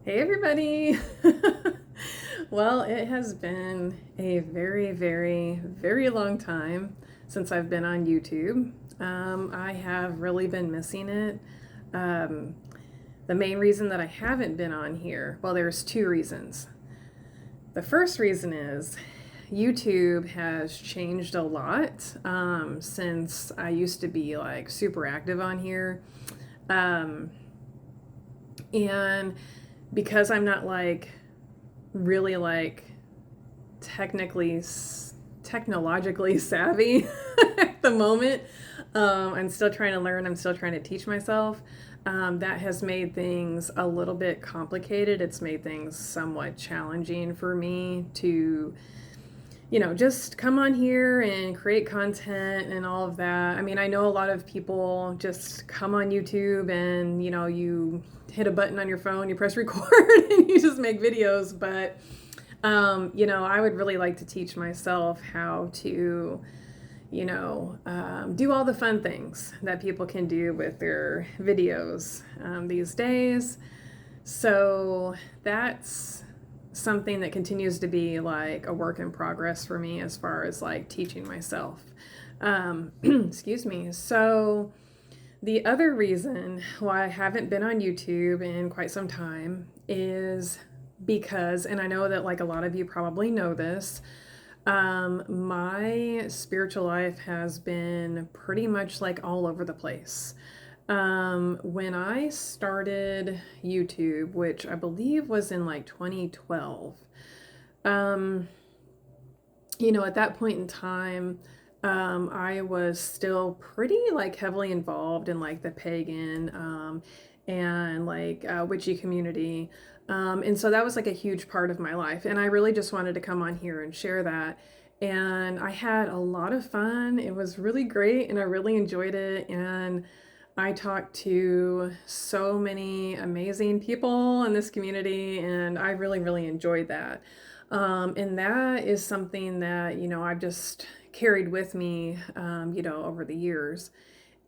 Hey everybody! Well, it has been a very, very, very long time since I've been on YouTube. I have really been missing it. Um, the main reason that I haven't been on here, well, there's two reasons. The first reason is YouTube has changed a lot since I used to be like super active on here. Um, and because I'm not like really like technically technologically savvy at the moment. I'm still trying to learn. I'm still trying to teach myself. That has made things a little bit complicated. It's made things somewhat challenging for me to, just come on here and create content and all of that. I mean, I know a lot of people just come on YouTube and, you hit a button on your phone, you press record, and you just make videos. But, I would really like to teach myself how to, do all the fun things that people can do with their videos these days. So that's something that continues to be like a work in progress for me as far as like teaching myself. Excuse me. So, the other reason why I haven't been on YouTube in quite some time is because, and I know that like a lot of you probably know this, my spiritual life has been pretty much like all over the place. When I started YouTube, which I believe was in like 2012, um, at that point in time, I was still pretty like heavily involved in like the pagan and like witchy community. And so that was like a huge part of my life. And I really just wanted to come on here and share that. And I had a lot of fun. It was really great and I really enjoyed it. And I talked to so many amazing people in this community, and I really, really enjoyed that. And that is something that, I've just carried with me, over the years.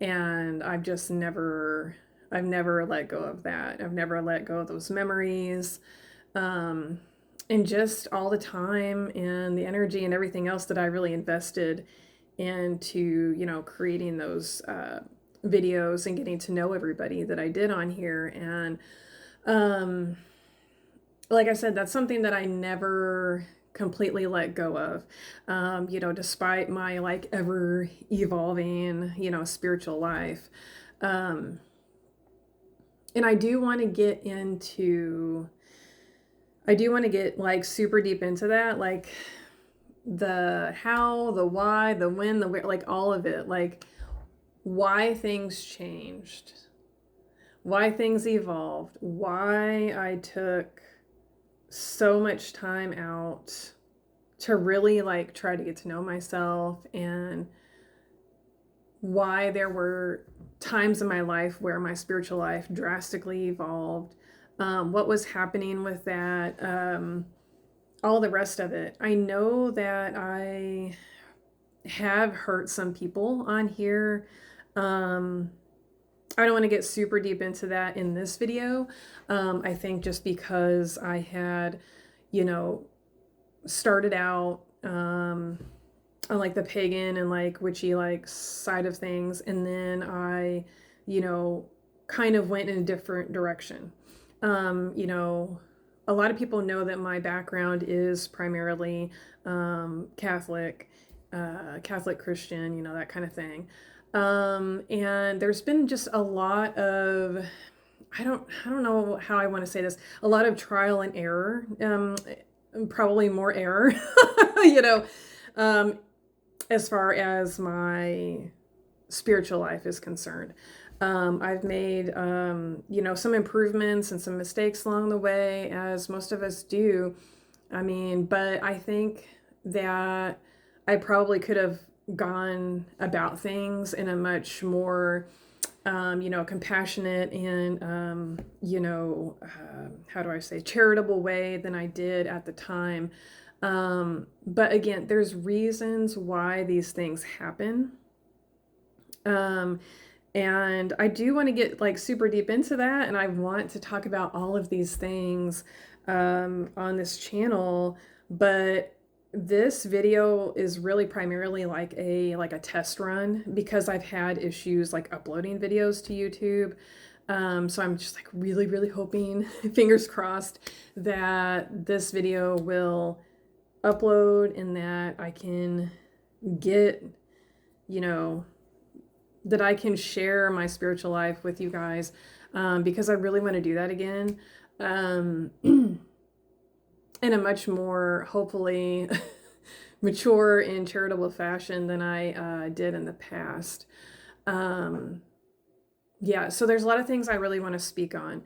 And I've never let go of that. I've never let go of those memories. Um, and just all the time and the energy and everything else that I really invested into, creating those videos and getting to know everybody that I did on here. And um, like I said, that's something that I never completely let go of. Despite my like ever evolving, spiritual life. Um, and I do want to get like super deep into that, like the how, the why, the when, the where, like all of it, like why things changed, why things evolved, why I took so much time out to really like try to get to know myself, and why there were times in my life where my spiritual life drastically evolved, what was happening with that, all the rest of it. I know that I have hurt some people on here. Um, I don't want to get super deep into that in this video. I think just because I had, you know, started out on like the pagan and like witchy like side of things, and then I, you know, kind of went in a different direction. Um, you know, a lot of people know that my background is primarily Catholic, Catholic Christian, that kind of thing. And there's been just a lot of, I don't know how I want to say this, a lot of trial and error, probably more error, you know, um, as far as my spiritual life is concerned. I've made, some improvements and some mistakes along the way, as most of us do. I mean, but I think that I probably could have gone about things in a much more, compassionate and, how do I say, charitable way than I did at the time. But again, there's reasons why these things happen. Um, And I do want to get like super deep into that, and I want to talk about all of these things on this channel. But this video is really primarily like a test run because I've had issues like uploading videos to YouTube. So I'm just like really, really hoping, fingers crossed, that this video will upload and that I can get, you know, that I can share my spiritual life with you guys, because I really want to do that again, in a much more, hopefully, mature and charitable fashion than I did in the past. Um, yeah, so there's a lot of things I really want to speak on.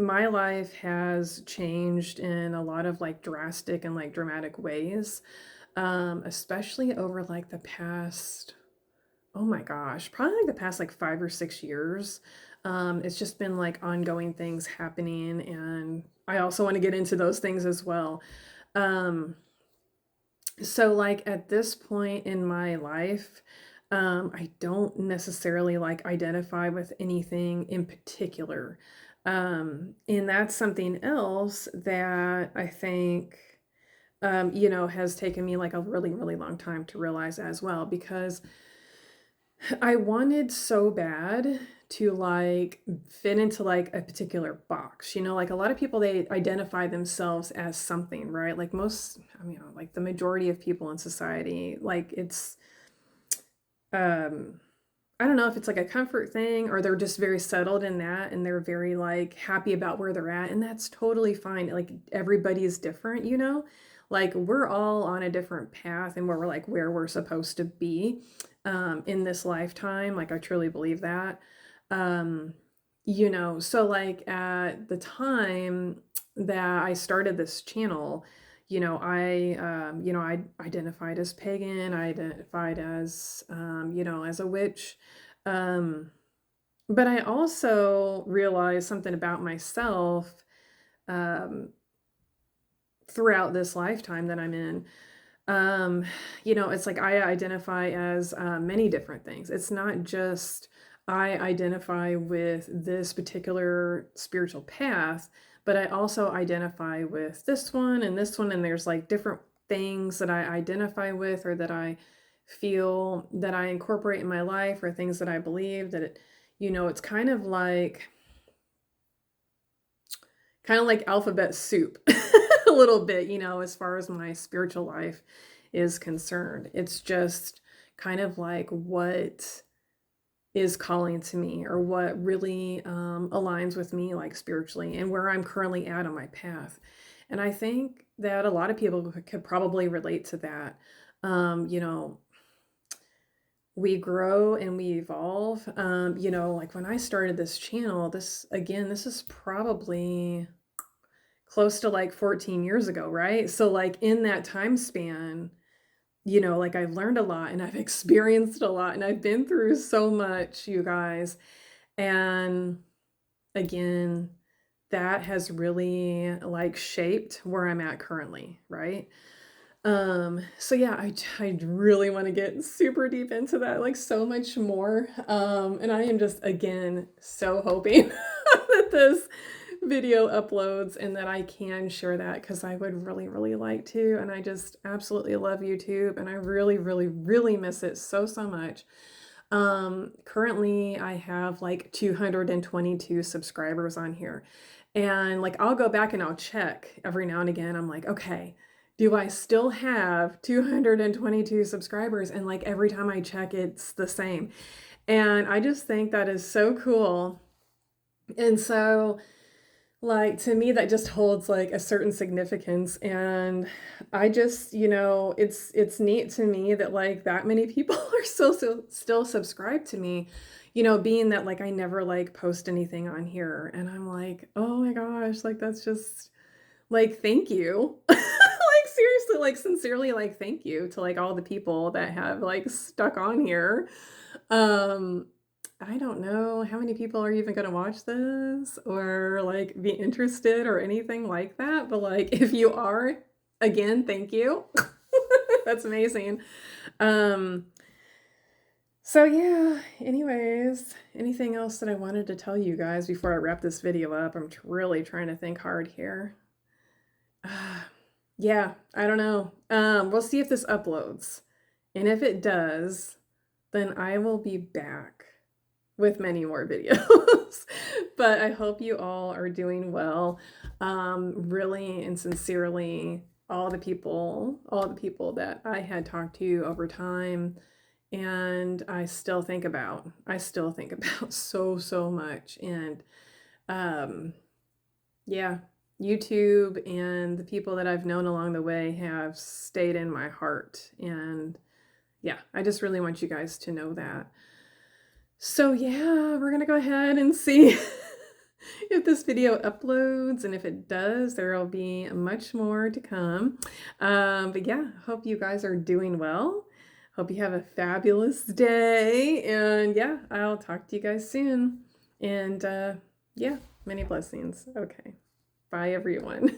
My life has changed in a lot of like drastic and like dramatic ways, especially over like the past, oh my gosh, probably like the past like 5 or 6 years. It's just been like ongoing things happening, and I also want to get into those things as well. Um, so like at this point in my life, I don't necessarily like identify with anything in particular. And that's something else that I think, has taken me like a really, really long time to realize as well, because I wanted so bad to like fit into like a particular box. Like a lot of people, they identify themselves as something, right? Like most, I mean, like the majority of people in society, like it's um I don't know if it's like a comfort thing or they're just very settled in that and they're very like happy about where they're at, and that's totally fine. Like everybody is different. Like we're all on a different path and where we're supposed to be in this lifetime. Like I truly believe that. Um, so like at the time that I started this channel, I identified as pagan, I identified as, as a witch. Um, but I also realized something about myself um, throughout this lifetime that I'm in. Um, it's like I identify as many different things. It's not just I identify with this particular spiritual path, but I also identify with this one, and there's like different things that I identify with or that I feel that I incorporate in my life, or things that I believe that it's kind of like alphabet soup a little bit, as far as my spiritual life is concerned. It's just kind of like what is calling to me, or what really aligns with me, like spiritually, and where I'm currently at on my path. And I think that a lot of people could probably relate to that. You know, we grow and we evolve. Like when I started this channel, this is probably close to like 14 years ago, right? So like in that time span, like I've learned a lot and I've experienced a lot and I've been through so much, you guys. And again, that has really like shaped where I'm at currently, right? So yeah, I really want to get super deep into that, like so much more. And I am just again so hoping that this video uploads and that I can share that, because I would really, really like to. And I just absolutely love YouTube, and I really, really, really miss it so, so much. Currently I have like 222 subscribers on here. And like I'll go back and I'll check every now and again. I'm like, okay, do I still have 222 subscribers? And like every time I check, it's the same. And I just think that is so cool. And so like to me that just holds like a certain significance, and I just, it's neat to me that like that many people are still subscribed to me, being that like I never like post anything on here, and I'm like, oh my gosh, like that's just like thank you. Like seriously, like sincerely, like thank you to like all the people that have like stuck on here. um I don't know how many people are even going to watch this or like be interested or anything like that. But like, if you are, again, thank you. That's amazing. Um, So yeah, anyways, anything else that I wanted to tell you guys before I wrap this video up? I'm really trying to think hard here. Yeah, I don't know. We'll see if this uploads. And if it does, then I will be back with many more videos. But I hope you all are doing well. Really and sincerely, all the people that I had talked to over time and I still think about so much. And yeah, YouTube and the people that I've known along the way have stayed in my heart. And yeah, I just really want you guys to know that. So yeah, we're gonna go ahead and see if this video uploads, and if it does, there will be much more to come. But yeah, hope you guys are doing well. Hope you have a fabulous day, and yeah, I'll talk to you guys soon. And yeah, many blessings. Okay, bye everyone.